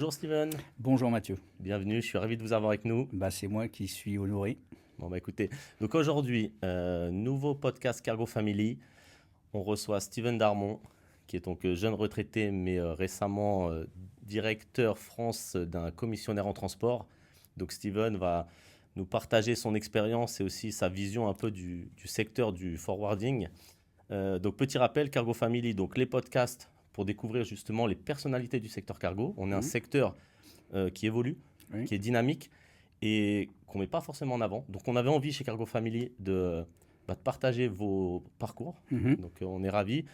Bonjour Steven, Bonjour Mathieu. bienvenue, je suis ravi de vous avoir avec nous. C'est moi qui suis honoré. Bon écoutez, donc aujourd'hui, nouveau podcast Cargo Family, on reçoit Steven Darmon, qui est donc jeune retraité mais récemment directeur France d'un commissionnaire en transport. Donc Steven va nous partager son expérience et aussi sa vision un peu du secteur du forwarding. Donc petit rappel, Cargo Family, donc les podcasts pour découvrir justement les personnalités du secteur cargo. On est un Mhm. secteur qui évolue, Oui. qui est dynamique et qu'on ne met pas forcément en avant. Donc on avait envie chez Cargo Family de partager vos parcours. Mhm. Donc on est ravis.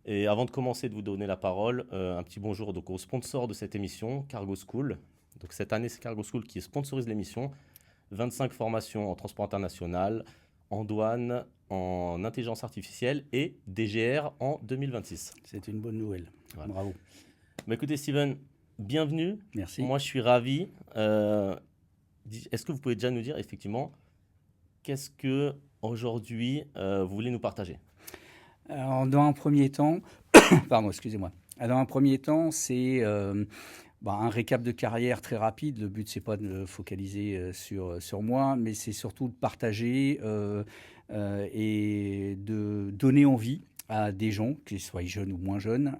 Et avant de commencer de vous donner la parole, un petit bonjour donc, au sponsor de cette émission, Cargo School. Donc cette année, c'est Cargo School qui sponsorise l'émission. 25 formations en transport international, en douane, en intelligence artificielle et DGR en 2026. C'est une bonne nouvelle. Voilà. Bravo. Bah, écoutez Steven, bienvenue. Merci. Moi je suis ravi. Est-ce que vous pouvez déjà nous dire effectivement qu'est-ce que aujourd'hui vous voulez nous partager? Alors, dans un premier temps, pardon, excusez-moi. Dans un premier temps, c'est un récap de carrière très rapide. Le but, c'est pas de focaliser sur moi, mais c'est surtout de partager et de donner envie à des gens, qu'ils soient jeunes ou moins jeunes,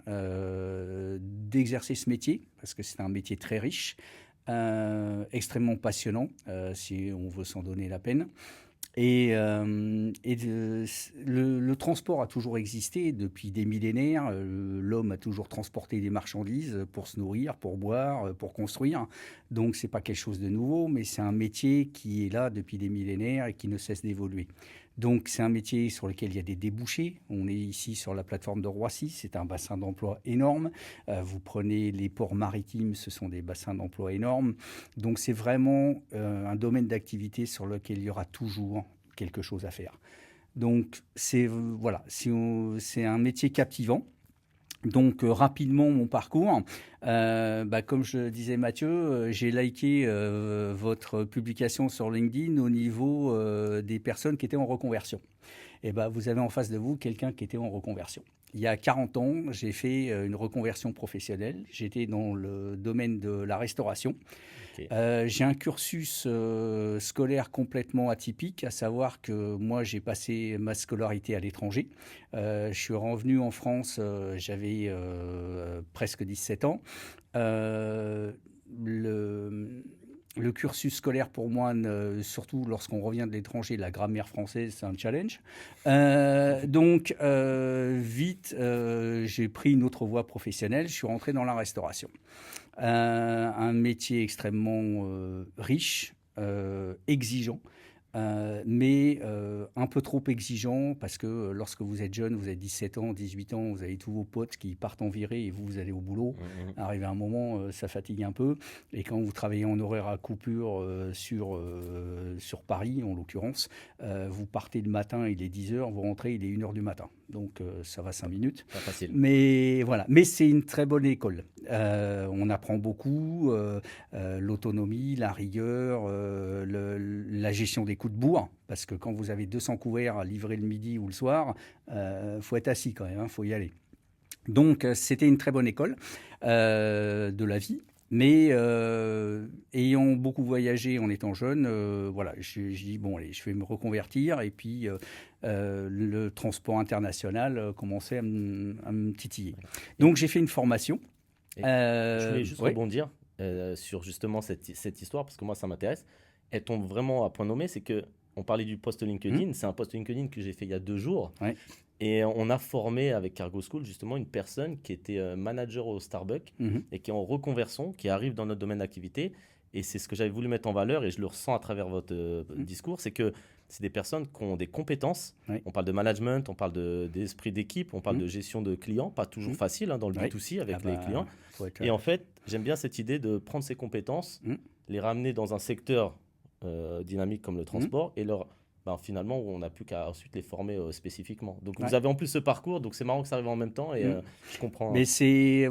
d'exercer ce métier, parce que c'est un métier très riche, extrêmement passionnant, si on veut s'en donner la peine. Le transport a toujours existé depuis des millénaires. L'homme a toujours transporté des marchandises pour se nourrir, pour boire, pour construire. Donc c'est pas quelque chose de nouveau, mais c'est un métier qui est là depuis des millénaires et qui ne cesse d'évoluer. Donc c'est un métier sur lequel il y a des débouchés. On est ici sur la plateforme de Roissy, c'est un bassin d'emploi énorme. Vous prenez les ports maritimes, ce sont des bassins d'emploi énormes. Donc c'est vraiment un domaine d'activité sur lequel il y aura toujours quelque chose à faire. Donc c'est un métier captivant. Donc rapidement mon parcours, comme je disais Mathieu, j'ai liké votre publication sur LinkedIn au niveau des personnes qui étaient en reconversion. Et vous avez en face de vous quelqu'un qui était en reconversion. Il y a 40 ans, j'ai fait une reconversion professionnelle. J'étais dans le domaine de la restauration. Okay. J'ai un cursus scolaire complètement atypique, à savoir que moi, j'ai passé ma scolarité à l'étranger. Je suis revenu en France, j'avais presque 17 ans. Le cursus scolaire pour moi, surtout lorsqu'on revient de l'étranger, la grammaire française, c'est un challenge. Vite, j'ai pris une autre voie professionnelle. Je suis rentré dans la restauration. Un métier extrêmement riche, exigeant, mais un peu trop exigeant parce que lorsque vous êtes jeune, vous avez 17 ans, 18 ans, vous avez tous vos potes qui partent en virée et vous allez au boulot. Arrivé à un moment, ça fatigue un peu. Et quand vous travaillez en horaire à coupure sur Paris, en l'occurrence, vous partez le matin, il est 10h, vous rentrez, il est 1h du matin. Donc ça va 5 minutes. Pas facile. Mais voilà, mais c'est une très bonne école. On apprend beaucoup, l'autonomie, la rigueur, la gestion des coups de bourre, parce que quand vous avez 200 couverts à livrer le midi ou le soir, faut être assis quand même, faut y aller. Donc c'était une très bonne école de la vie. Mais ayant beaucoup voyagé en étant jeune, j'ai dit bon allez, je vais me reconvertir et puis le transport international commençait à me titiller. Donc j'ai fait une formation. Je voulais juste Oui. rebondir sur justement cette histoire parce que moi ça m'intéresse. Elle tombe vraiment à point nommé, c'est que on parlait du post LinkedIn, c'est un post LinkedIn que j'ai fait il y a 2 jours. Ouais. Et on a formé avec Cargo School justement une personne qui était manager au Starbucks et qui est en reconversion, qui arrive dans notre domaine d'activité. Et c'est ce que j'avais voulu mettre en valeur et je le ressens à travers votre discours, c'est que c'est des personnes qui ont des compétences. Ouais. On parle de management, on parle d'esprit d'équipe, on parle de gestion de clients, pas toujours facile dans le Ouais. B2C avec les clients. Être... Et en fait, j'aime bien cette idée de prendre ces compétences, les ramener dans un secteur dynamique comme le transport et finalement, on n'a plus qu'à ensuite les former spécifiquement. Donc, Ouais. vous avez en plus ce parcours, donc c'est marrant que ça arrive en même temps et je comprends. Mais c'est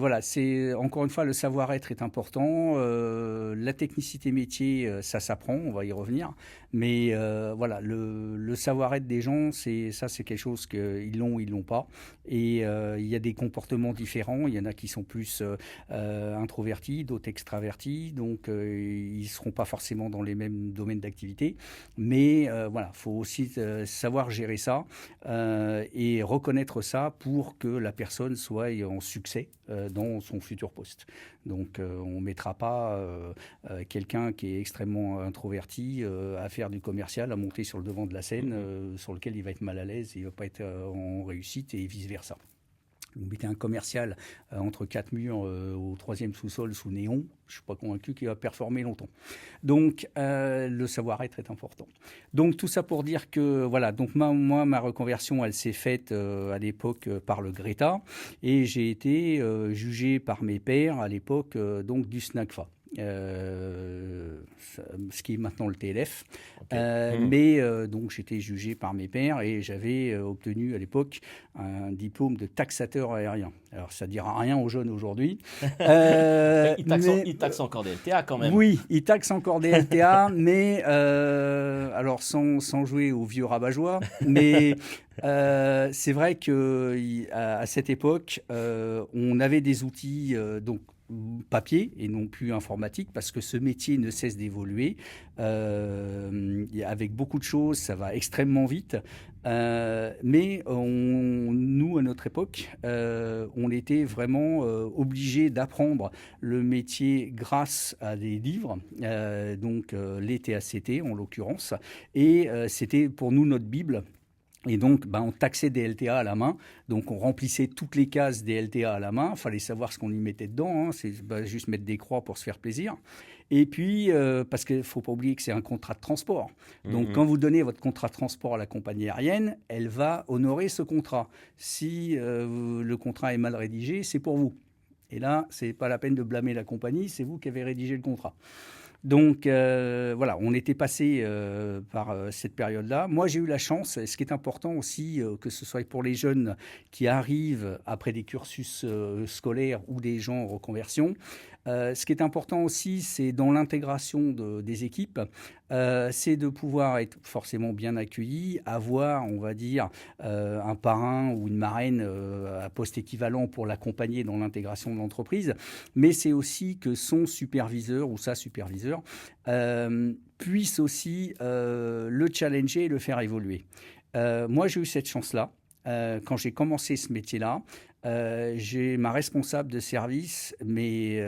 encore une fois, le savoir-être est important. La technicité métier, ça s'apprend, on va y revenir. Mais voilà, le savoir-être des gens, c'est quelque chose qu'ils l'ont ou ils l'ont pas. Et il y a des comportements différents. Il y en a qui sont plus introvertis, d'autres extravertis. Donc ils seront pas forcément dans les mêmes domaines d'activité. Mais voilà, faut aussi savoir gérer ça et reconnaître ça pour que la personne soit en succès dans son futur poste. Donc on ne mettra pas quelqu'un qui est extrêmement introverti à faire du commercial, à monter sur le devant de la scène sur lequel il va être mal à l'aise, il ne va pas être en réussite et vice-versa. Vous mettez un commercial entre quatre murs au troisième sous-sol sous néon, je ne suis pas convaincu qu'il va performer longtemps. Donc, le savoir-être est important. Donc, tout ça pour dire que, voilà, donc moi, ma reconversion, elle s'est faite à l'époque par le Greta et j'ai été jugé par mes pairs à l'époque donc du SNACFA. Ce qui est maintenant le TLF. Mais donc j'étais jugé par mes pairs et j'avais obtenu à l'époque un diplôme de taxateur aérien. Alors ça ne dira rien aux jeunes aujourd'hui. Ils taxent encore des LTA quand même. Oui, ils taxent encore des LTA, mais alors sans jouer au vieux rabat-joie, mais c'est vrai qu'à cette époque, on avait des outils donc papier et non plus informatique parce que ce métier ne cesse d'évoluer avec beaucoup de choses, ça va extrêmement vite mais nous à notre époque on était vraiment obligés d'apprendre le métier grâce à des livres donc les TACT en l'occurrence et c'était pour nous notre Bible. Et donc, on taxait des LTA à la main. Donc, on remplissait toutes les cases des LTA à la main. Il fallait savoir ce qu'on y mettait dedans. Hein. C'est pas juste mettre des croix pour se faire plaisir. Et puis, parce qu'il ne faut pas oublier que c'est un contrat de transport. Donc, quand vous donnez votre contrat de transport à la compagnie aérienne, elle va honorer ce contrat. Si le contrat est mal rédigé, c'est pour vous. Et là, ce n'est pas la peine de blâmer la compagnie, c'est vous qui avez rédigé le contrat. Donc voilà, on était passé par cette période-là. Moi, j'ai eu la chance, et ce qui est important aussi, que ce soit pour les jeunes qui arrivent après des cursus scolaires ou des gens en reconversion, ce qui est important aussi, c'est dans l'intégration des équipes, c'est de pouvoir être forcément bien accueilli, avoir, on va dire, un parrain ou une marraine à poste équivalent pour l'accompagner dans l'intégration de l'entreprise, mais c'est aussi que son superviseur ou sa superviseure puisse aussi le challenger et le faire évoluer. Moi, j'ai eu cette chance-là. Quand j'ai commencé ce métier-là, j'ai ma responsable de service, mais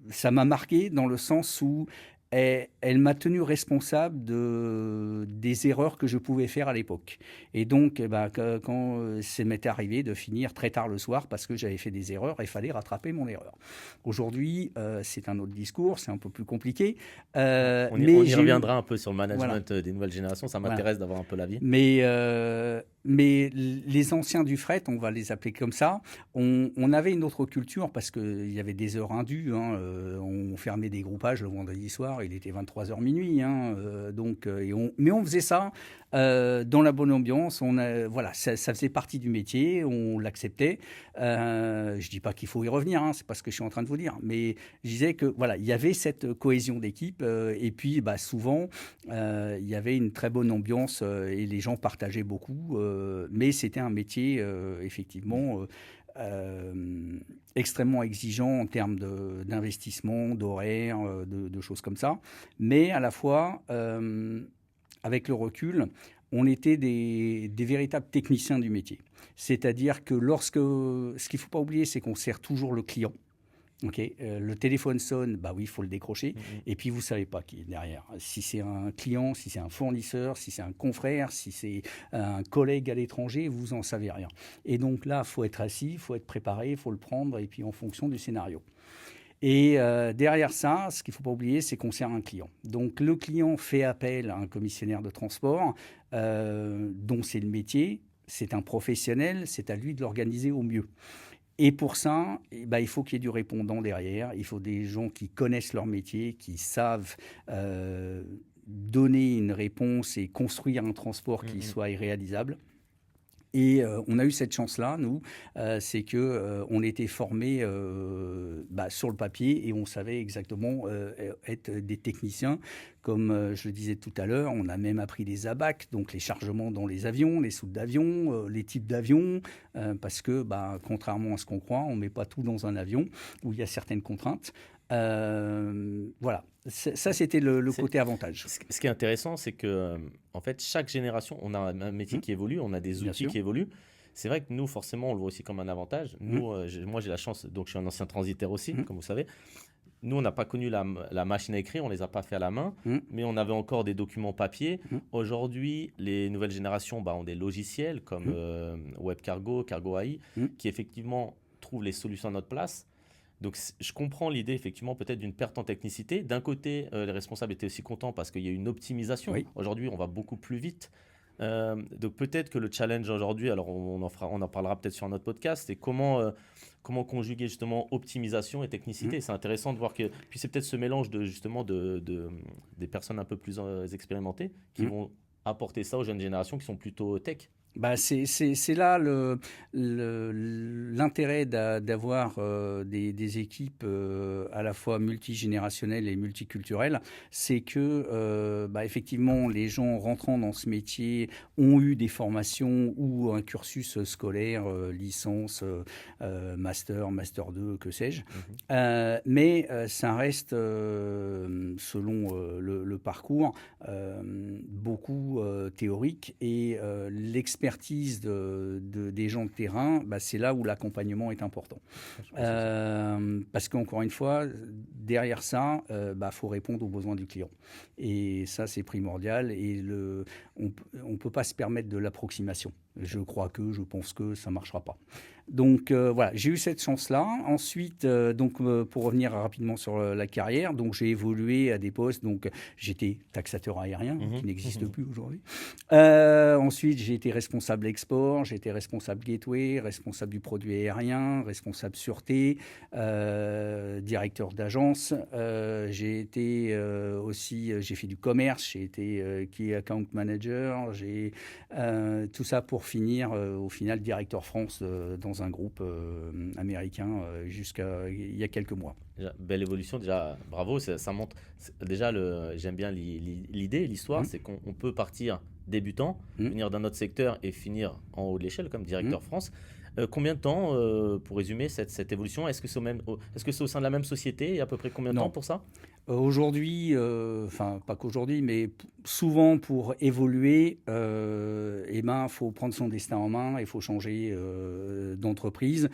ça m'a marqué dans le sens où elle m'a tenu responsable des erreurs que je pouvais faire à l'époque. Et donc, quand ça m'était arrivé de finir très tard le soir parce que j'avais fait des erreurs, il fallait rattraper mon erreur. Aujourd'hui, c'est un autre discours, c'est un peu plus compliqué. On y reviendra un peu sur le management des nouvelles générations. Ça m'intéresse d'avoir un peu l'avis. Mais les anciens du fret, on va les appeler comme ça, on avait une autre culture parce qu'il y avait des heures indues. Hein, on fermait des groupages le vendredi soir, il était 23h minuit. Hein, mais on faisait ça dans la bonne ambiance. Voilà, ça faisait partie du métier, on l'acceptait. Je ne dis pas qu'il faut y revenir, hein, c'est pas ce que je suis en train de vous dire. Mais je disais que voilà, il y avait cette cohésion d'équipe et puis souvent, il y avait une très bonne ambiance et les gens partageaient beaucoup. Mais c'était un métier effectivement extrêmement exigeant en termes d'investissement, d'horaire, de choses comme ça. Mais à la fois, avec le recul, on était des véritables techniciens du métier. C'est-à-dire que ce qu'il ne faut pas oublier, c'est qu'on sert toujours le client. Okay. Le téléphone sonne, oui, il faut le décrocher. Et puis, vous ne savez pas qui est derrière. Si c'est un client, si c'est un fournisseur, si c'est un confrère, si c'est un collègue à l'étranger, vous n'en savez rien. Et donc là, il faut être assis, il faut être préparé, il faut le prendre, et puis en fonction du scénario. Et derrière ça, ce qu'il ne faut pas oublier, c'est qu'on sert un client. Donc, le client fait appel à un commissionnaire de transport, dont c'est le métier, c'est un professionnel, c'est à lui de l'organiser au mieux. Et pour ça, il faut qu'il y ait du répondant derrière. Il faut des gens qui connaissent leur métier, qui savent donner une réponse et construire un transport qui soit réalisable. Et on a eu cette chance-là, nous, c'est que on était formés sur le papier et on savait exactement être des techniciens. Comme je le disais tout à l'heure, on a même appris les ABAC, donc les chargements dans les avions, les soutes d'avion, les types d'avions, parce que contrairement à ce qu'on croit, on ne met pas tout dans un avion où il y a certaines contraintes. Voilà, ça c'était le côté avantage. Ce qui est intéressant, c'est que en fait, chaque génération, on a un métier qui évolue, on a des outils qui évoluent. C'est vrai que nous, forcément, on le voit aussi comme un avantage. Nous, moi, j'ai la chance, donc je suis un ancien transitaire aussi, comme vous savez. Nous, on n'a pas connu la machine à écrire, on ne les a pas fait à la main, mais on avait encore des documents papier. Aujourd'hui, les nouvelles générations ont des logiciels comme WebCargo, Cargo AI, qui effectivement trouvent les solutions à notre place. Donc, je comprends l'idée, effectivement, peut-être d'une perte en technicité. D'un côté, les responsables étaient aussi contents parce qu'il y a une optimisation. Oui. Aujourd'hui, on va beaucoup plus vite. Donc, peut-être que le challenge aujourd'hui, alors on en parlera peut-être sur un autre podcast, c'est comment conjuguer justement optimisation et technicité. C'est intéressant de voir que... Puis c'est peut-être ce mélange des personnes un peu plus expérimentées qui vont apporter ça aux jeunes générations qui sont plutôt tech. C'est là l'intérêt d'avoir des équipes à la fois multigénérationnelles et multiculturelles, c'est que effectivement les gens rentrant dans ce métier ont eu des formations ou un cursus scolaire, licence, master 2, que sais-je. Mais ça reste, selon le parcours, beaucoup théorique et l'expérience des gens de terrain, c'est là où l'accompagnement est important. Parce qu'encore une fois, derrière ça, faut répondre aux besoins du client. Et ça, c'est primordial. Et on ne peut pas se permettre de l'approximation. Je pense que ça ne marchera pas. Donc voilà, j'ai eu cette chance-là. Ensuite, pour revenir rapidement sur la carrière, donc j'ai évolué à des postes. Donc j'étais taxateur aérien, qui n'existe plus aujourd'hui. Ensuite, j'ai été responsable export, j'ai été responsable gateway, responsable du produit aérien, responsable sûreté, directeur d'agence. J'ai été j'ai fait du commerce, j'ai été key account manager. J'ai tout ça pour finir au final directeur France dans un groupe américain jusqu'à il y a quelques mois. Déjà, belle évolution, déjà bravo, ça montre. Déjà, j'aime bien l'idée, l'histoire, c'est qu'on peut partir débutant, venir d'un autre secteur et finir en haut de l'échelle comme directeur France. Combien de temps, pour résumer, cette évolution? Est-ce que c'est au sein de la même société et à peu près combien de temps pour ça? Aujourd'hui, pas qu'aujourd'hui, mais souvent pour évoluer, faut prendre son destin en main, il faut changer d'entreprise.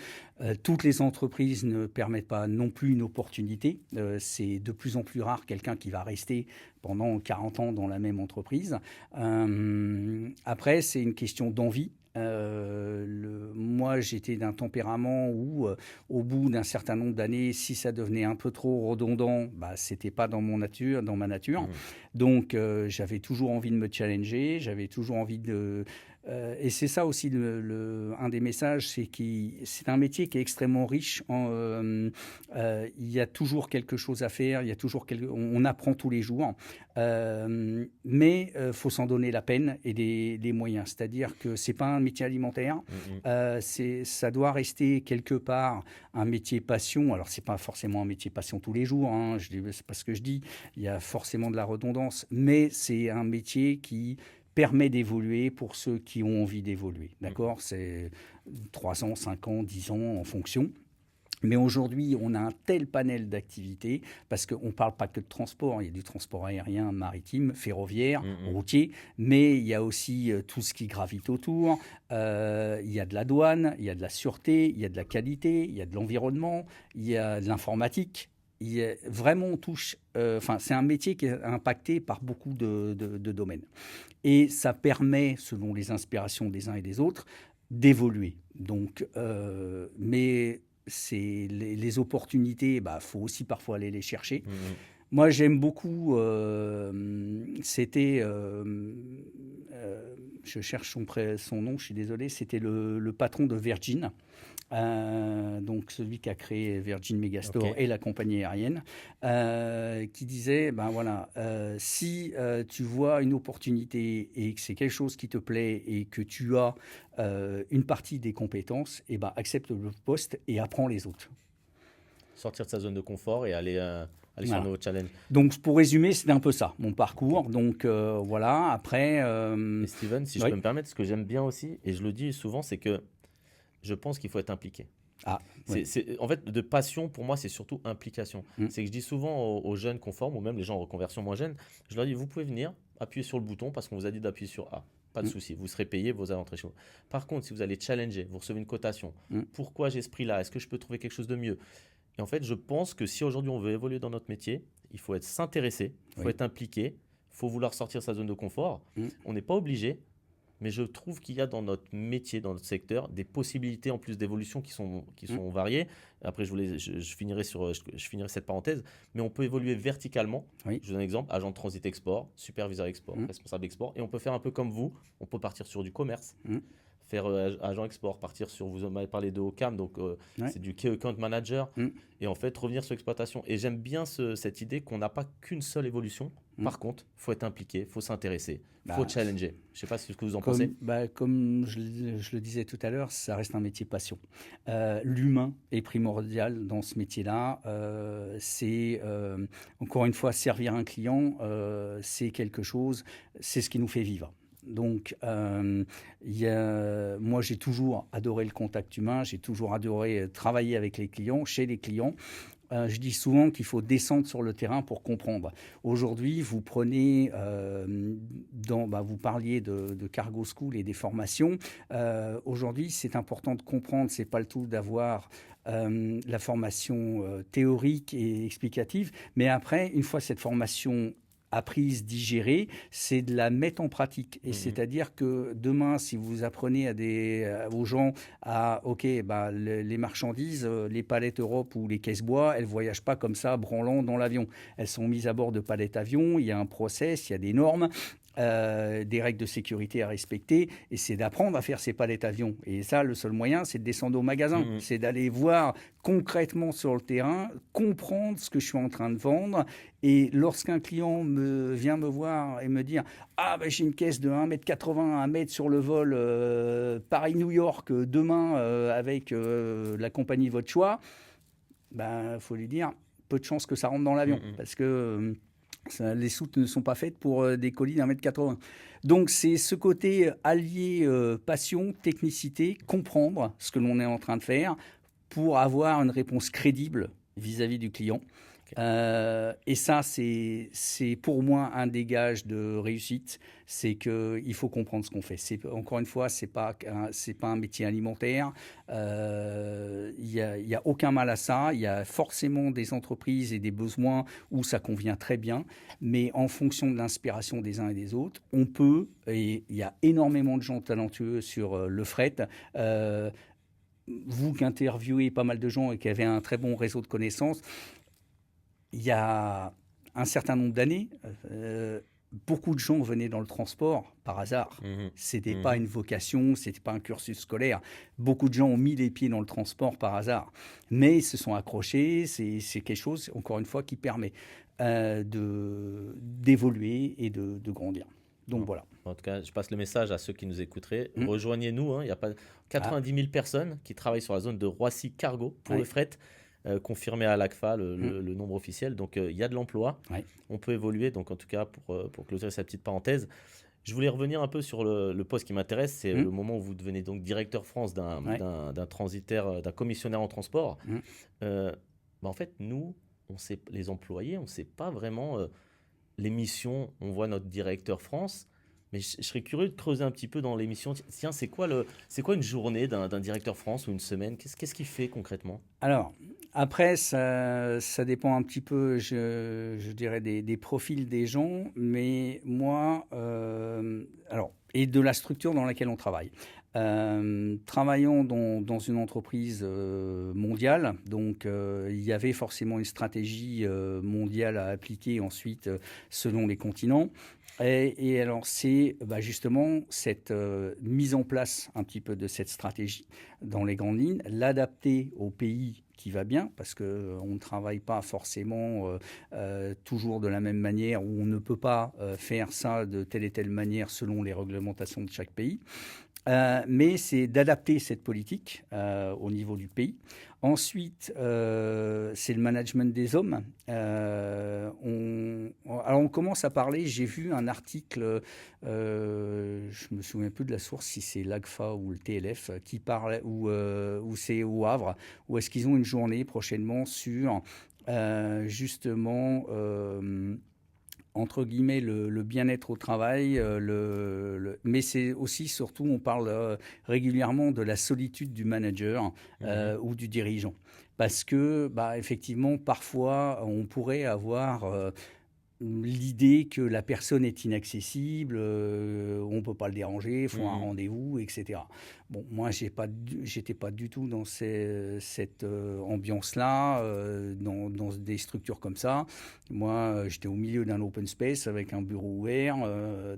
Toutes les entreprises ne permettent pas non plus une opportunité. C'est de plus en plus rare quelqu'un qui va rester pendant 40 ans dans la même entreprise. Après, c'est une question d'envie. Moi, j'étais d'un tempérament où, au bout d'un certain nombre d'années, si ça devenait un peu trop redondant, c'était pas dans ma nature. Donc, j'avais toujours envie de me challenger, j'avais toujours envie de... et c'est ça aussi un des messages, c'est c'est un métier qui est extrêmement riche. Il y a toujours quelque chose à faire, on apprend tous les jours, mais faut s'en donner la peine et des moyens. C'est-à-dire que c'est pas un métier alimentaire, ça doit rester quelque part un métier passion. Alors c'est pas forcément un métier passion tous les jours, c'est pas ce que je dis. Il y a forcément de la redondance, mais c'est un métier qui permet d'évoluer pour ceux qui ont envie d'évoluer. D'accord ? C'est 3 ans, 5 ans, 10 ans en fonction. Mais aujourd'hui, on a un tel panel d'activités, parce qu'on ne parle pas que de transport, il y a du transport aérien, maritime, ferroviaire, routier, mais il y a aussi tout ce qui gravite autour. Il y a de la douane, il y a de la sûreté, il y a de la qualité, il y a de l'environnement, il y a de l'informatique. Vraiment, on touche... c'est un métier qui est impacté par beaucoup de domaines. Et ça permet, selon les inspirations des uns et des autres, d'évoluer. Donc, mais les opportunités, faut aussi parfois aller les chercher. Moi, j'aime beaucoup... c'était... je cherche son nom, je suis désolé. C'était le patron de Virgin. donc celui qui a créé Virgin Megastore Ok. et la compagnie aérienne, qui disait, ben voilà, si tu vois une opportunité et que c'est quelque chose qui te plaît et que tu as une partie des compétences, et ben accepte le poste et apprends les autres. Sortir de sa zone de confort et aller sur un Voilà. nouveau challenge. Donc pour résumer, c'était un peu ça, mon parcours. Ok. Donc voilà, après, Et Steven, si je oui. peux me permettre, ce que j'aime bien aussi, et je le dis souvent, c'est que je pense qu'il faut être impliqué. Ah, oui. En fait, de passion, pour moi, c'est surtout implication. Mm. C'est que je dis souvent aux jeunes qu'on forme, ou même les gens en reconversion moins jeunes, je leur dis, vous pouvez venir, appuyer sur le bouton parce qu'on vous a dit d'appuyer sur A. Pas de Mm. souci, vous serez payé, vous allez rentrer chez vous. Par contre, si vous allez challenger, vous recevez une cotation. Mm. Pourquoi j'ai ce prix-là? Est-ce que je peux trouver quelque chose de mieux? Et en fait, je pense que si aujourd'hui on veut évoluer dans notre métier, il faut être s'intéresser, il faut Oui. être impliqué, il faut vouloir sortir de sa zone de confort. Mm. On n'est pas obligé, mais je trouve qu'il y a dans notre métier, dans notre secteur, des possibilités en plus d'évolution qui sont variées. Après, je finirai je finirai cette parenthèse, mais on peut évoluer verticalement. Oui. Je vous donne un exemple, agent de transit export, superviseur export, Mm. responsable export, et on peut faire un peu comme vous, on peut partir sur du commerce. Mm. Faire agent export, partir sur, vous m'avez parlé de OCAM, donc Ouais. c'est du Key Account Manager, Mm. et en fait revenir sur l'exploitation. Et j'aime bien cette idée qu'on n'a pas qu'une seule évolution. Mm. Par contre, il faut être impliqué, il faut s'intéresser, il Bah, faut challenger. Je ne sais pas ce que vous en pensez. comme je le disais tout à l'heure, ça reste un métier passion. L'humain est primordial dans ce métier-là. C'est, encore une fois, servir un client, c'est quelque chose, c'est ce qui nous fait vivre. Donc, moi, j'ai toujours adoré le contact humain, j'ai toujours adoré travailler avec les clients, chez les clients. Je dis souvent qu'il faut descendre sur le terrain pour comprendre. Aujourd'hui, vous prenez, vous parliez de Cargo School et des formations. Aujourd'hui, c'est important de comprendre, c'est pas le tout d'avoir la formation théorique et explicative, mais après, une fois cette formation apprise, digérée, c'est de la mettre en pratique. Et c'est-à-dire que demain, si vous apprenez aux gens les marchandises, les palettes Europe ou les caisses bois, elles ne voyagent pas comme ça, branlant dans l'avion. Elles sont mises à bord de palettes avions, il y a un process, il y a des normes. Des règles de sécurité à respecter, et c'est d'apprendre à faire ces palettes avions. Et ça, le seul moyen, c'est de descendre au magasin, c'est d'aller voir concrètement sur le terrain, comprendre ce que je suis en train de vendre. Et lorsqu'un client vient me voir et me dire « Ah, j'ai une caisse de 1,80 m à mettre sur le vol Paris-New York demain avec la compagnie de votre choix », faut lui dire peu de chances que ça rentre dans l'avion, parce que les soutes ne sont pas faites pour des colis d'1,80 m. Donc c'est ce côté allié passion, technicité, comprendre ce que l'on est en train de faire pour avoir une réponse crédible vis-à-vis du client. Et ça, c'est pour moi un des gages de réussite, c'est qu'il faut comprendre ce qu'on fait. Encore une fois, c'est pas un métier alimentaire. Il y a aucun mal à ça. Il y a forcément des entreprises et des besoins où ça convient très bien, mais en fonction de l'inspiration des uns et des autres, on peut. Et il y a énormément de gens talentueux sur le fret. Vous qui interviewez pas mal de gens et qui avez un très bon réseau de connaissances. Il y a un certain nombre d'années, beaucoup de gens venaient dans le transport par hasard. C'était pas une vocation, c'était pas un cursus scolaire. Beaucoup de gens ont mis les pieds dans le transport par hasard, mais ils se sont accrochés. C'est quelque chose, encore une fois, qui permet d'évoluer et de grandir. Donc voilà. En tout cas, je passe le message à ceux qui nous écouteraient. Rejoignez-nous. Il y a pas 90 000 personnes qui travaillent sur la zone de Roissy Cargo pour le fret. Confirmé à l'ACFA, le nombre officiel. Donc, il y a de l'emploi. On peut évoluer. Donc, en tout cas, pour clôturer cette petite parenthèse, je voulais revenir un peu sur le poste qui m'intéresse. C'est le moment où vous devenez donc directeur France d'un transitaire, d'un commissionnaire en transport. En fait, nous, les employés, on ne sait pas vraiment les missions. On voit notre directeur France. Mais je serais curieux de creuser un petit peu dans l'émission. Tiens, c'est quoi une journée d'un directeur France ou une semaine? Qu'est-ce qu'il fait concrètement? Alors, après, ça dépend un petit peu, je dirais, des profils des gens. Mais moi, et de la structure dans laquelle on travaille. Travaillant dans une entreprise mondiale, donc il y avait forcément une stratégie mondiale à appliquer ensuite selon les continents. Et alors c'est justement cette mise en place un petit peu de cette stratégie dans les grandes lignes, l'adapter au pays qui va bien, parce qu'on ne travaille pas forcément toujours de la même manière, ou on ne peut pas faire ça de telle et telle manière selon les réglementations de chaque pays. Mais c'est d'adapter cette politique au niveau du pays. Ensuite, c'est le management des hommes. Alors on commence à parler, j'ai vu un article, je me souviens plus de la source, si c'est l'AGFA ou le TLF, qui parle, ou c'est au Havre, où est-ce qu'ils ont une journée prochainement sur justement entre guillemets, le bien-être au travail, mais c'est aussi, surtout, on parle régulièrement de la solitude du manager ou du dirigeant. Parce que, effectivement, parfois, on pourrait avoir l'idée que la personne est inaccessible, on ne peut pas le déranger, il faut un rendez-vous, etc. Bon, moi, j'étais pas du tout dans cette ambiance-là, dans des structures comme ça. Moi, j'étais au milieu d'un open space avec un bureau ouvert,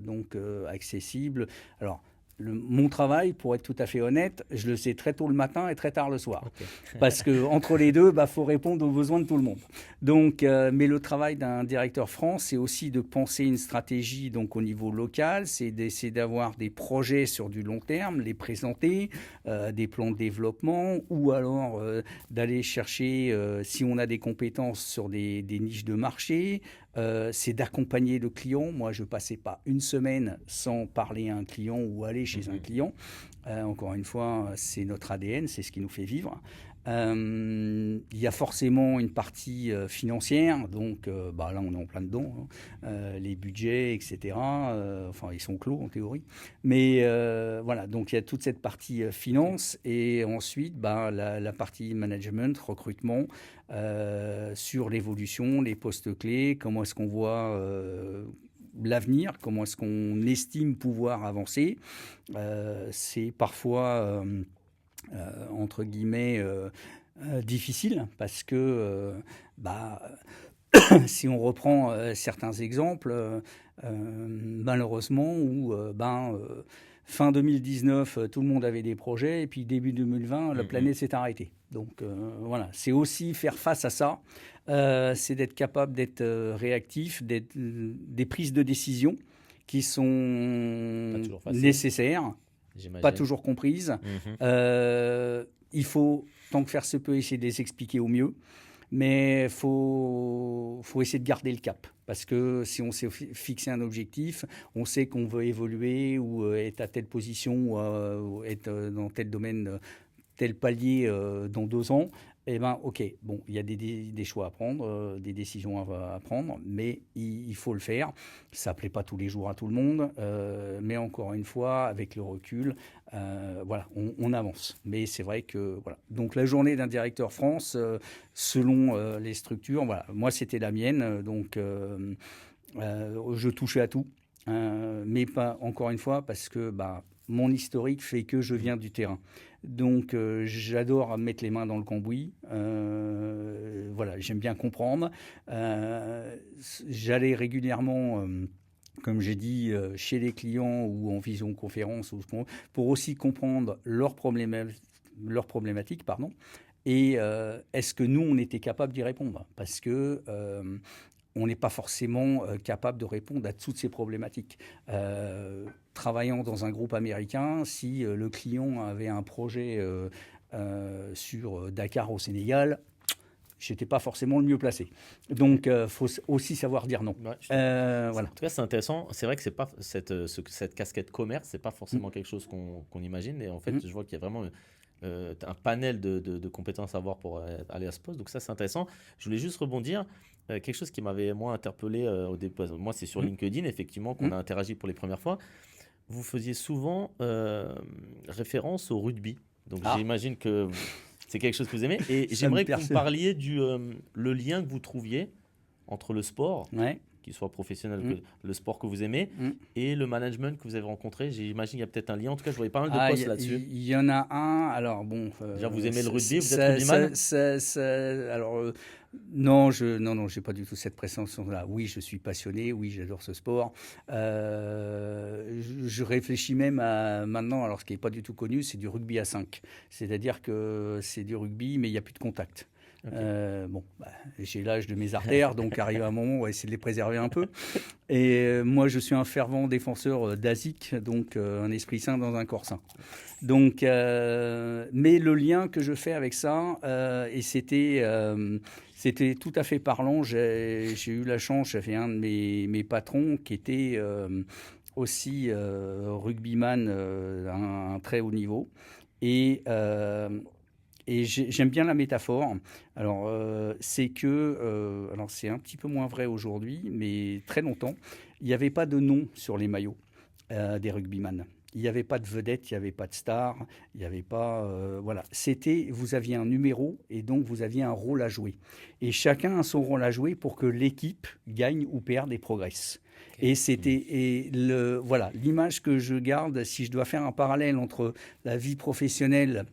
donc accessible. Alors, mon travail, pour être tout à fait honnête, je le sais très tôt le matin et très tard le soir. Okay. Parce qu'entre les deux, faut répondre aux besoins de tout le monde. Donc, mais le travail d'un directeur France, c'est aussi de penser une stratégie donc, au niveau local, c'est d'essayer d'avoir des projets sur du long terme, les présenter, des plans de développement, ou alors d'aller chercher, si on a des compétences sur des niches de marché, c'est d'accompagner le client. Moi, je ne passais pas une semaine sans parler à un client ou aller chez un client. Encore une fois, c'est notre ADN, c'est ce qui nous fait vivre. Il y a forcément une partie financière, donc là on est en plein dedans, les budgets, etc. Enfin, ils sont clos en théorie. Mais voilà, donc il y a toute cette partie finance et ensuite la partie management, recrutement, sur l'évolution, les postes clés, comment est-ce qu'on voit l'avenir, comment est-ce qu'on estime pouvoir avancer. C'est parfois, entre guillemets, difficile parce que si on reprend certains exemples, malheureusement, où fin 2019, tout le monde avait des projets, et puis début 2020, la planète s'est arrêtée. Donc voilà, c'est aussi faire face à ça, c'est d'être capable d'être réactif, des prises de décision qui sont nécessaires, pas toujours comprises. Il faut, tant que faire se peut, essayer de les expliquer au mieux. Mais il faut essayer de garder le cap. Parce que si on s'est fixé un objectif, on sait qu'on veut évoluer ou être à telle position ou être dans tel domaine, tel palier dans 2 ans. Eh bien, OK, bon, il y a des choix à prendre, des décisions à prendre, mais il faut le faire. Ça ne plaît pas tous les jours à tout le monde, mais encore une fois, avec le recul, voilà, on avance. Mais c'est vrai que, voilà. Donc, la journée d'un directeur France, selon les structures, voilà, moi, c'était la mienne, donc je touchais à tout, mais pas, encore une fois, parce que, mon historique fait que je viens du terrain. Donc, j'adore mettre les mains dans le cambouis. Voilà, j'aime bien comprendre. J'allais régulièrement, comme j'ai dit, chez les clients ou en visioconférence pour aussi comprendre leurs problématiques. Et est-ce que nous, on était capable d'y répondre ? Parce que on n'est pas forcément capable de répondre à toutes ces problématiques. Travaillant dans un groupe américain, si le client avait un projet sur Dakar au Sénégal, je n'étais pas forcément le mieux placé. Donc, il faut aussi savoir dire non. Ouais, voilà. En tout cas, c'est intéressant. C'est vrai que c'est pas cette casquette commerce, c'est pas forcément quelque chose qu'on imagine. Et en fait, je vois qu'il y a vraiment un panel de compétences à avoir pour aller à ce poste. Donc ça, c'est intéressant. Je voulais juste rebondir. Quelque chose qui m'avait, moi, interpellé au départ. Moi, c'est sur LinkedIn, effectivement, qu'on a interagi pour les premières fois. Vous faisiez souvent référence au rugby. Donc, j'imagine que c'est quelque chose que vous aimez. Et j'aimerais que vous me parliez le lien que vous trouviez entre le sport qu'il soit professionnel, que le sport que vous aimez, et le management que vous avez rencontré. J'imagine qu'il y a peut-être un lien. En tout cas, je voyais pas mal de postes là-dessus. Il y en a un. Alors bon. Déjà, vous aimez le rugby, vous êtes rugbyman? Alors non, non, j'ai pas du tout cette prétention-là. Oui, je suis passionné. Oui, j'adore ce sport. Je réfléchis même à maintenant. Alors, ce qui est pas du tout connu, c'est du rugby à 5. C'est-à-dire que c'est du rugby, mais il y a plus de contact. Okay. J'ai l'âge de mes artères, donc arrive un moment, on va essayer de les préserver un peu. Et moi, je suis un fervent défenseur d'ASIC, donc un esprit sain dans un corps sain. Donc, mais le lien que je fais avec ça, et c'était tout à fait parlant. J'ai eu la chance, j'avais un de mes patrons qui était aussi rugbyman à un très haut niveau. Et j'aime bien la métaphore. Alors, c'est que, alors c'est un petit peu moins vrai aujourd'hui, mais très longtemps, il n'y avait pas de nom sur les maillots des rugbyman. Il n'y avait pas de vedette, il n'y avait pas de star, il n'y avait pas, voilà. C'était, vous aviez un numéro et donc vous aviez un rôle à jouer. Et chacun a son rôle à jouer pour que l'équipe gagne ou perde et progresse. Et voilà, l'image que je garde, si je dois faire un parallèle entre la vie professionnelle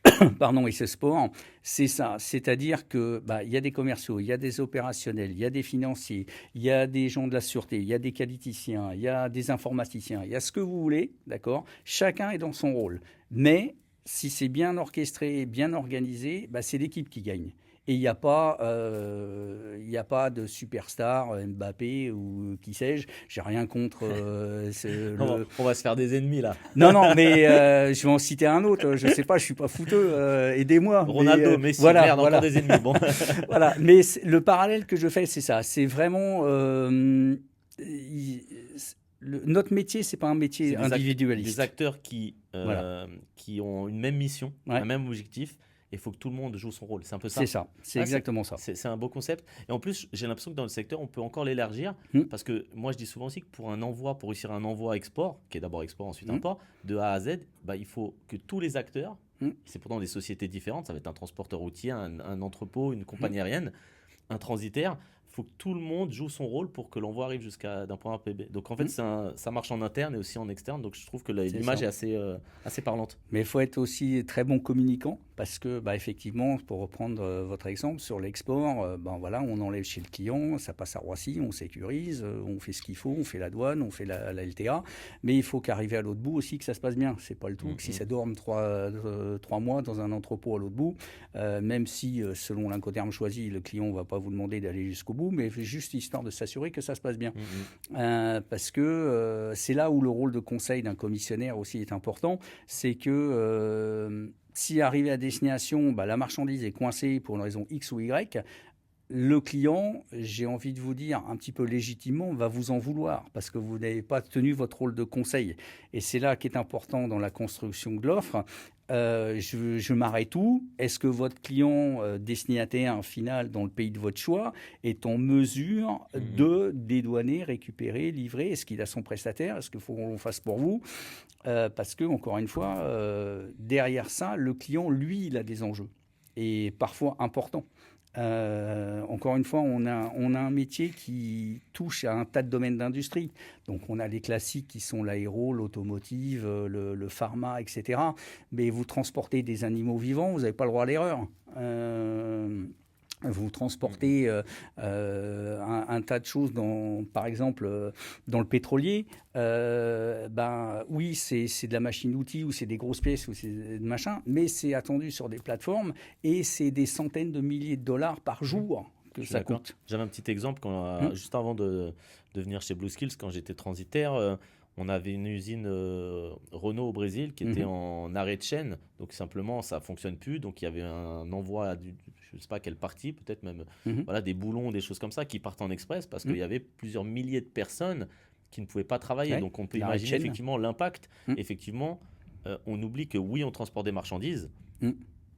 et ce sport, c'est ça. C'est-à-dire que y a des commerciaux, il y a des opérationnels, il y a des financiers, il y a des gens de la sûreté, il y a des qualiticiens, il y a des informaticiens, il y a ce que vous voulez, d'accord ? Chacun est dans son rôle. Mais si c'est bien orchestré, bien organisé, c'est l'équipe qui gagne. Et il n'y a pas de superstar, Mbappé ou qui sais-je. J'ai rien contre. On va se faire des ennemis là. Non, mais je vais en citer un autre. Je ne sais pas, je ne suis pas fouteux. Aidez-moi. Ronaldo, Messi, merde, encore des ennemis. Bon. Voilà. Mais le parallèle que je fais, c'est ça. C'est vraiment. Notre métier, c'est pas un métier individualiste. Des acteurs qui ont une même mission, un même objectif. Il faut que tout le monde joue son rôle. C'est un peu ça. C'est ça. C'est exactement ça. C'est un beau concept. Et en plus, j'ai l'impression que dans le secteur, on peut encore l'élargir. Parce que moi, je dis souvent aussi que pour réussir un envoi export, qui est d'abord export, ensuite import, de A à Z, il faut que tous les acteurs, c'est pourtant des sociétés différentes, ça va être un transporteur routier, un entrepôt, une compagnie aérienne, un transitaire. Il faut que tout le monde joue son rôle pour que l'envoi arrive d'un point A à point B. Donc en fait, ça marche en interne et aussi en externe. Donc je trouve que l'image est assez parlante. Mais il faut être aussi très bon communicant parce que, effectivement, pour reprendre votre exemple sur l'export, on enlève chez le client, ça passe à Roissy, on sécurise, on fait ce qu'il faut, on fait la douane, on fait la LTA. Mais il faut qu'arriver à l'autre bout aussi que ça se passe bien. C'est pas le tout que si ça dorme 3 mois dans un entrepôt à l'autre bout, même si selon l'incoterme choisi, le client ne va pas vous demander d'aller jusqu'au bout, mais juste histoire de s'assurer que ça se passe bien. Parce que c'est là où le rôle de conseil d'un commissionnaire aussi est important, c'est que si arrivé à destination, la marchandise est coincée pour une raison X ou Y, le client, j'ai envie de vous dire, un petit peu légitimement, va vous en vouloir parce que vous n'avez pas tenu votre rôle de conseil. Et c'est là qui est important dans la construction de l'offre. Je m'arrête où ? Est-ce que votre client destinataire final dans le pays de votre choix est en mesure de dédouaner, récupérer, livrer ? Est-ce qu'il a son prestataire ? Est-ce qu'il faut qu'on le fasse pour vous ? Parce que, encore une fois, derrière ça, le client, lui, il a des enjeux et parfois importants. Encore une fois, on a un métier qui touche à un tas de domaines d'industrie. Donc, on a les classiques qui sont l'aéro, l'automotive, le pharma, etc. Mais vous transportez des animaux vivants, vous n'avez pas le droit à l'erreur. Vous transportez un tas de choses, par exemple, dans le pétrolier. Oui, c'est de la machine-outil ou c'est des grosses pièces ou c'est de machin, mais c'est attendu sur des plateformes et c'est des centaines de milliers de dollars par jour que ça coûte. J'avais un petit exemple, juste avant de venir chez Blue Skills, quand j'étais transitaire, on avait une usine Renault au Brésil qui était en arrêt de chaîne. Donc simplement, ça ne fonctionne plus. Donc il y avait un envoi, je ne sais pas quelle partie, peut-être même des boulons, des choses comme ça qui partent en express parce qu'il y avait plusieurs milliers de personnes qui ne pouvaient pas travailler. Ouais, donc on peut imaginer effectivement l'impact. Effectivement, on oublie que oui, on transporte des marchandises.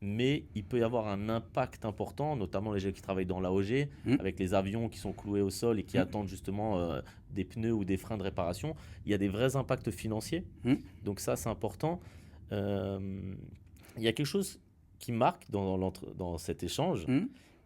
Mais il peut y avoir un impact important, notamment les gens qui travaillent dans l'AOG, avec les avions qui sont cloués au sol et qui attendent justement des pneus ou des freins de réparation. Il y a des vrais impacts financiers, donc ça c'est important. Il y a quelque chose qui marque dans cet échange,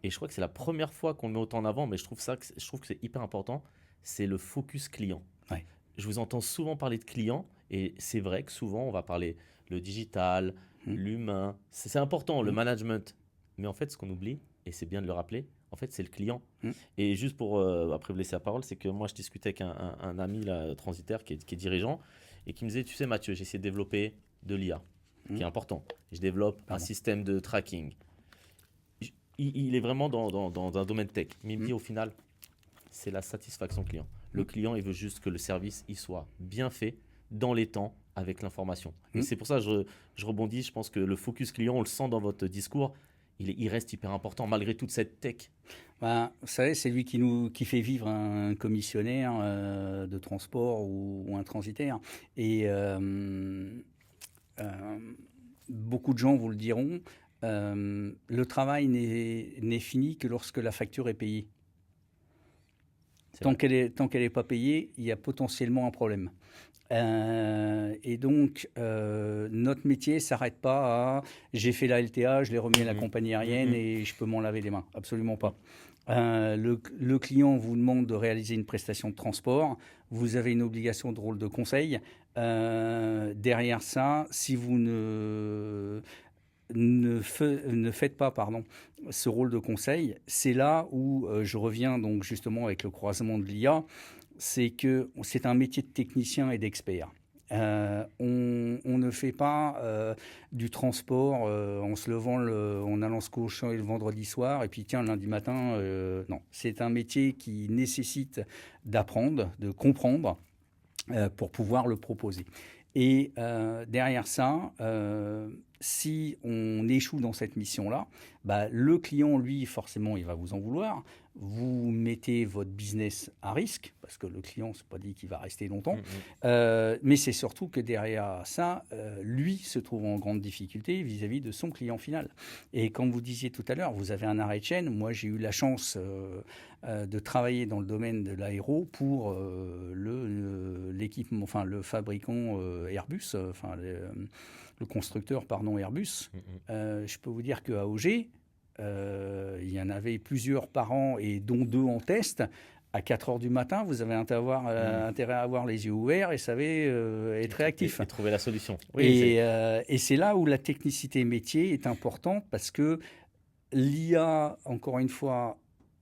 et je crois que c'est la première fois qu'on le met autant en avant, mais je trouve que c'est hyper important, c'est le focus client. Ouais. Je vous entends souvent parler de clients, et c'est vrai que souvent, on va parler le digital, l'humain. C'est important, le management. Mais en fait, ce qu'on oublie, et c'est bien de le rappeler, en fait, c'est le client. Et juste pour, après vous laisser la parole, c'est que moi, je discutais avec un ami là, transitaire qui est dirigeant, et qui me disait, tu sais Mathieu, j'ai essayé de développer de l'IA, qui est important. Je développe un système de tracking. Il est vraiment dans un domaine tech. Mais il me dit, au final, c'est la satisfaction client. Le client, il veut juste que le service il soit bien fait, dans les temps, avec l'information. Et c'est pour ça que je rebondis. Je pense que le focus client, on le sent dans votre discours, il reste hyper important, malgré toute cette tech. Ben, vous savez, c'est lui qui fait vivre un commissionnaire de transport ou un transitaire. Et beaucoup de gens vous le diront, le travail n'est fini que lorsque la facture est payée. Tant qu'elle est pas payée, il y a potentiellement un problème. Et donc, notre métier ne s'arrête pas à j'ai fait la LTA, je l'ai remis à la compagnie aérienne et je peux m'en laver les mains. Absolument pas. Le client vous demande de réaliser une prestation de transport. Vous avez une obligation de rôle de conseil. Derrière ça, si vous ne faites pas ce rôle de conseil, c'est là où je reviens donc justement avec le croisement de l'IA, c'est que c'est un métier de technicien et d'expert. On ne fait pas du transport en se levant, en allant se coucher le vendredi soir et puis tiens, lundi matin, non. C'est un métier qui nécessite d'apprendre, de comprendre pour pouvoir le proposer. Et derrière ça, si on échoue dans cette mission-là, bah, le client, lui, forcément, il va vous en vouloir. Vous mettez votre business à risque, parce que le client, c'est pas dit qu'il va rester longtemps. Mais c'est surtout que derrière ça, lui se trouve en grande difficulté vis-à-vis de son client final. Et comme vous disiez tout à l'heure, vous avez un arrêt de chaîne. Moi, j'ai eu la chance de travailler dans le domaine de l'aéro pour l'équipement, enfin le fabricant Airbus, le constructeur Airbus. Je peux vous dire qu'à Auger, il y en avait plusieurs par an et dont 2 en test. À 4 heures du matin, vous avez intérêt à avoir les yeux ouverts et savez être réactif. Et trouver la solution. Oui, et c'est là où la technicité métier est importante parce que l'IA, encore une fois,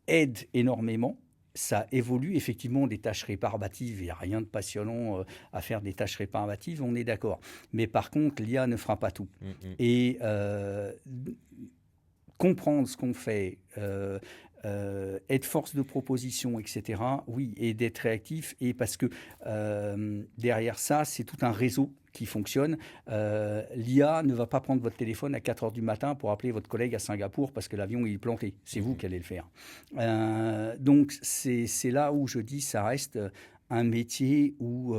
aide énormément. Ça évolue effectivement des tâches réparbatives. Il n'y a rien de passionnant à faire des tâches réparbatives, on est d'accord. Mais par contre, l'IA ne fera pas tout. Et comprendre ce qu'on fait, être force de proposition, etc. Oui, et d'être réactif. Et parce que derrière ça, c'est tout un réseau qui fonctionne. L'IA ne va pas prendre votre téléphone à 4 heures du matin pour appeler votre collègue à Singapour parce que l'avion est planté. C'est vous qui allez le faire. Donc, c'est là où je dis ça reste un métier où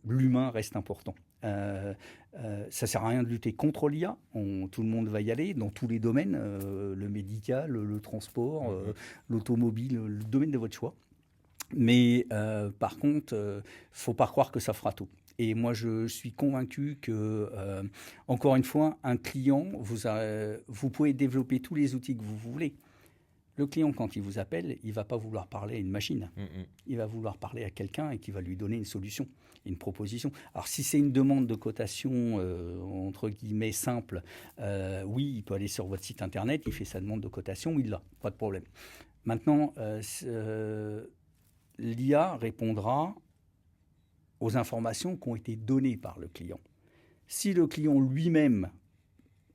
l'humain reste important. Ça sert à rien de lutter contre l'IA. Tout le monde va y aller dans tous les domaines, le médical, le transport, l'automobile, le domaine de votre choix. Mais par contre, faut pas croire que ça fera tout. Et moi, je suis convaincu que, encore une fois, un client, vous pouvez développer tous les outils que vous voulez. Le client, quand il vous appelle, il ne va pas vouloir parler à une machine. Il va vouloir parler à quelqu'un et qui va lui donner une solution, une proposition. Alors, si c'est une demande de cotation, entre guillemets, simple, oui, il peut aller sur votre site Internet, il fait sa demande de cotation, il l'a, pas de problème. Maintenant, l'IA répondra aux informations qui ont été données par le client. Si le client lui-même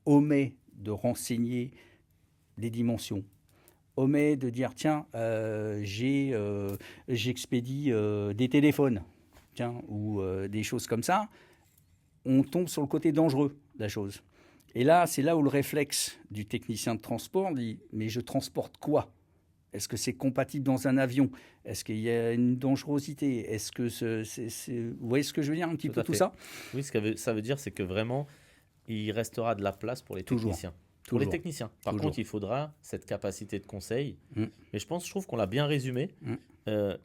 omet de renseigner les dimensions, omet de dire tiens, j'expédie des téléphones, tiens, ou des choses comme ça, on tombe sur le côté dangereux de la chose. Et là, c'est là où le réflexe du technicien de transport dit mais je transporte quoi ? Est-ce que c'est compatible dans un avion ? Est-ce qu'il y a une dangerosité ? Est-ce que vous voyez ce que je veux dire un petit peu tout ça ? Oui, ce que ça veut dire, c'est que vraiment, il restera de la place pour les techniciens. Pour les techniciens. Par contre, il faudra cette capacité de conseil. Mais je trouve qu'on l'a bien résumé.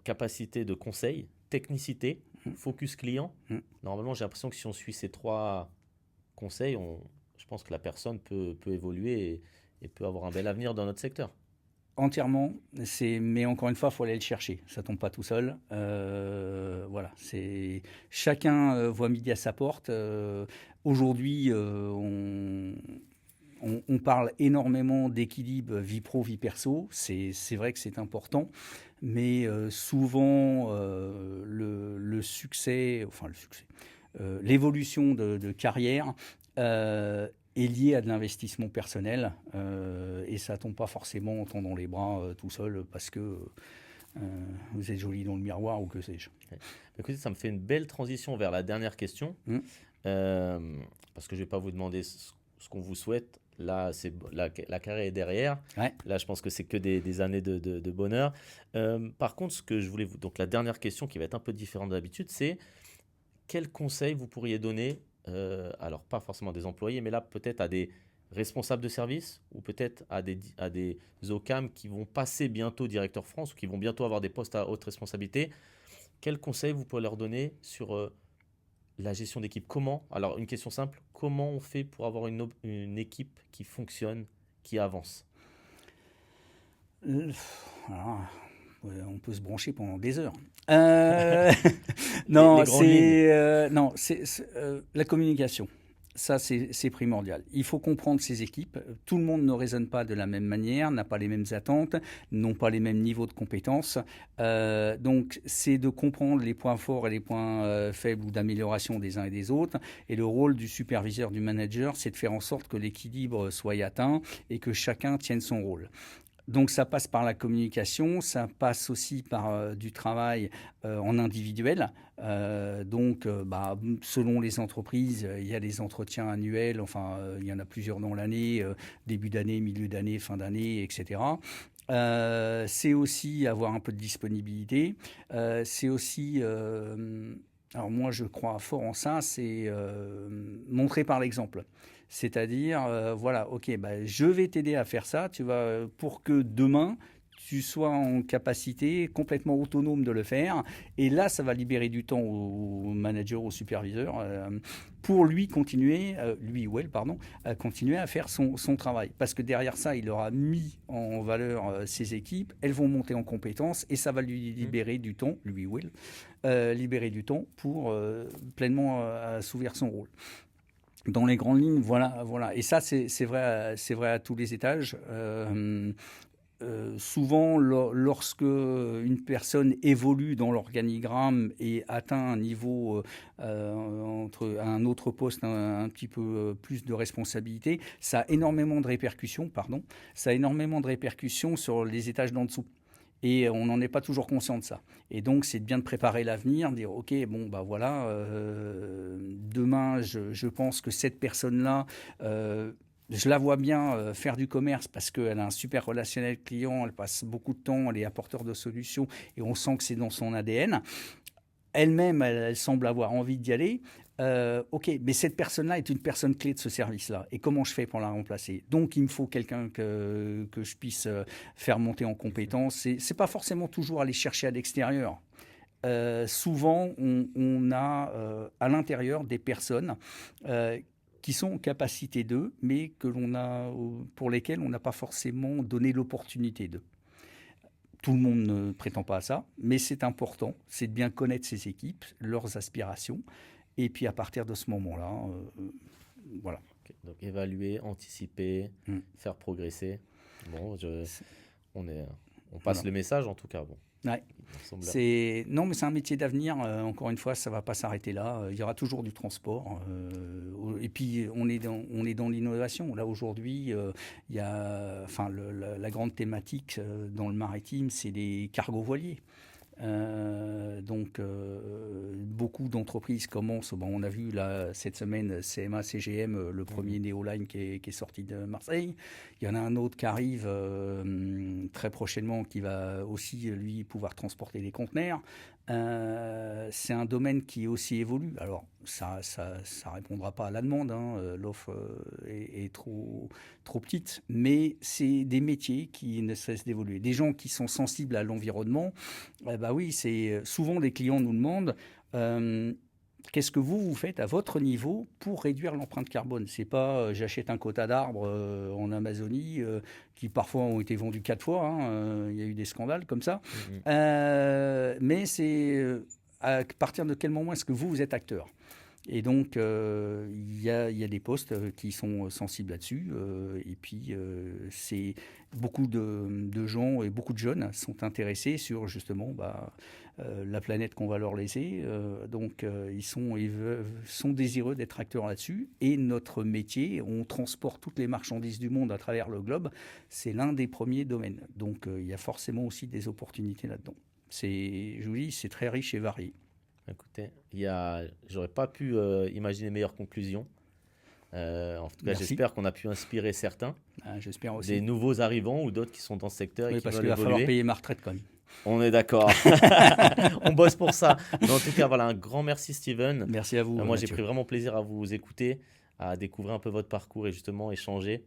Capacité de conseil, technicité, focus client. Normalement, j'ai l'impression que si on suit ces 3 conseils, je pense que la personne peut évoluer et peut avoir un bel avenir dans notre secteur. entièrement. Mais encore une fois, il faut aller le chercher. Ça tombe pas tout seul. Voilà. Chacun voit midi à sa porte. Aujourd'hui, on parle énormément d'équilibre vie pro, vie perso. C'est vrai que c'est important. Mais souvent, le succès, l'évolution de carrière est liée à de l'investissement personnel et ça ne tombe pas forcément en tendant les bras tout seul parce que vous êtes joli dans le miroir ou que sais-je. Ouais. Écoutez, ça me fait une belle transition vers la dernière question parce que je ne vais pas vous demander ce qu'on vous souhaite. Là, la carrière est derrière. Ouais. Là, je pense que c'est que des années de bonheur. Par contre, ce que je voulais donc la dernière question qui va être un peu différente d'habitude, c'est quel conseil vous pourriez donner, alors pas forcément à des employés, mais là peut-être à des responsables de service ou peut-être à des OCAM qui vont passer bientôt directeur France ou qui vont bientôt avoir des postes à haute responsabilité. Quel conseil vous pourrez leur donner sur la gestion d'équipe? Comment? Alors, une question simple, comment on fait pour avoir une équipe qui fonctionne, qui avance? Alors, on peut se brancher pendant des heures. Les Non, grandes lignes. c'est la communication. Ça, c'est primordial. Il faut comprendre ces équipes. Tout le monde ne raisonne pas de la même manière, n'a pas les mêmes attentes, n'ont pas les mêmes niveaux de compétences. Donc, c'est de comprendre les points forts et les points faibles ou d'amélioration des uns et des autres. Et le rôle du superviseur, du manager, c'est de faire en sorte que l'équilibre soit atteint et que chacun tienne son rôle. Donc ça passe par la communication, ça passe aussi par du travail en individuel. Selon les entreprises, il y a des entretiens annuels, il y en a plusieurs dans l'année, début d'année, milieu d'année, fin d'année, etc. C'est aussi avoir un peu de disponibilité. C'est aussi... alors moi, je crois fort en ça, c'est montrer par l'exemple. C'est-à-dire, je vais t'aider à faire ça, pour que demain, tu sois en capacité complètement autonome de le faire. Et là, ça va libérer du temps au manager, au superviseur, pour lui continuer, lui ou elle, pardon, à continuer à faire son travail. Parce que derrière ça, il aura mis en valeur ses équipes, elles vont monter en compétences et ça va lui libérer du temps, lui ou elle, libérer du temps pour pleinement assouvir son rôle. Dans les grandes lignes, voilà. Et ça, c'est vrai à tous les étages. Souvent, lorsque une personne évolue dans l'organigramme et atteint un niveau entre un autre poste, un petit peu plus de responsabilité, ça a énormément de répercussions, sur les étages d'en dessous. Et on n'en est pas toujours conscient de ça. Et donc, c'est bien de préparer l'avenir, dire, OK, demain, je pense que cette personne-là, je la vois bien faire du commerce parce qu'elle a un super relationnel client, elle passe beaucoup de temps, elle est apporteur de solutions et on sent que c'est dans son ADN. Elle-même, elle semble avoir envie d'y aller. OK, mais cette personne-là est une personne clé de ce service-là. Et comment je fais pour la remplacer? Donc, il me faut quelqu'un que je puisse faire monter en compétence. C'est pas forcément toujours aller chercher à l'extérieur. Souvent, on a à l'intérieur des personnes qui sont en capacité d'eux, mais pour lesquelles on n'a pas forcément donné l'opportunité d'eux. Tout le monde ne prétend pas à ça, mais c'est important. C'est de bien connaître ses équipes, leurs aspirations. Et puis à partir de ce moment-là, voilà. Okay. Donc évaluer, anticiper, faire progresser. Bon, on passe le message en tout cas. Bon. Ouais. Non, mais c'est un métier d'avenir. Encore une fois, ça ne va pas s'arrêter là. Il y aura toujours du transport. Et puis, on est dans l'innovation. Là, aujourd'hui, il y a, la grande thématique dans le maritime, c'est les cargos voiliers. Beaucoup d'entreprises commencent. On a vu là, cette semaine CMA CGM, le premier Neoline qui est sorti de Marseille. Il y en a un autre qui arrive très prochainement qui va aussi lui pouvoir transporter des conteneurs. C'est un domaine qui aussi évolue. Alors ça répondra pas à la demande, hein. L'offre est trop petite, mais c'est des métiers qui ne cessent d'évoluer. Des gens qui sont sensibles à l'environnement, oui, c'est souvent des clients nous demandent Qu'est-ce que vous faites à votre niveau pour réduire l'empreinte carbone? C'est pas j'achète un quota d'arbres en Amazonie qui parfois ont été vendus 4 fois. Il y a eu des scandales comme ça. Mhm. Mais c'est à partir de quel moment est-ce que vous êtes acteur? Et donc, il y a des postes qui sont sensibles là-dessus. Et puis, c'est beaucoup de gens et beaucoup de jeunes sont intéressés sur justement la planète qu'on va leur laisser. Donc, sont désireux d'être acteurs là-dessus. Et notre métier, on transporte toutes les marchandises du monde à travers le globe. C'est l'un des premiers domaines. Donc, il y a forcément aussi des opportunités là-dedans. Je vous dis, c'est très riche et varié. Écoutez, j'aurais pas pu imaginer meilleure conclusion. En tout cas, Merci. j'espère qu'on a pu inspirer certains, J'espère aussi. des nouveaux arrivants ou d'autres qui sont dans ce secteur et Oui, qui parce veulent qu'il va falloir évoluer. payer ma retraite quand même. On est d'accord. On bosse pour ça. Mais en tout cas, voilà, un grand merci, Steven. Merci à vous. Moi, j'ai Mathieu. pris vraiment plaisir à vous écouter, à découvrir un peu votre parcours et justement échanger.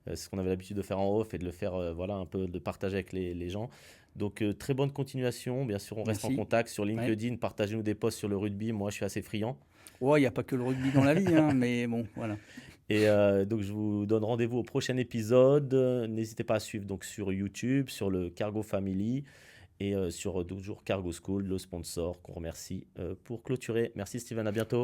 C'est ce qu'on avait l'habitude de faire en off et de le faire, voilà, un peu de partager avec les gens. Donc, très bonne continuation. Bien sûr, on reste en Merci. contact sur LinkedIn. Partagez-nous des posts sur le rugby. Moi, je suis assez friand. Oh, il n'y a pas que le rugby dans la vie, mais bon, voilà. Et donc, je vous donne rendez-vous au prochain épisode. N'hésitez pas à suivre donc, sur YouTube, sur le Cargo Family et sur toujours Cargo School, le sponsor qu'on remercie pour clôturer. Merci Steven, à bientôt.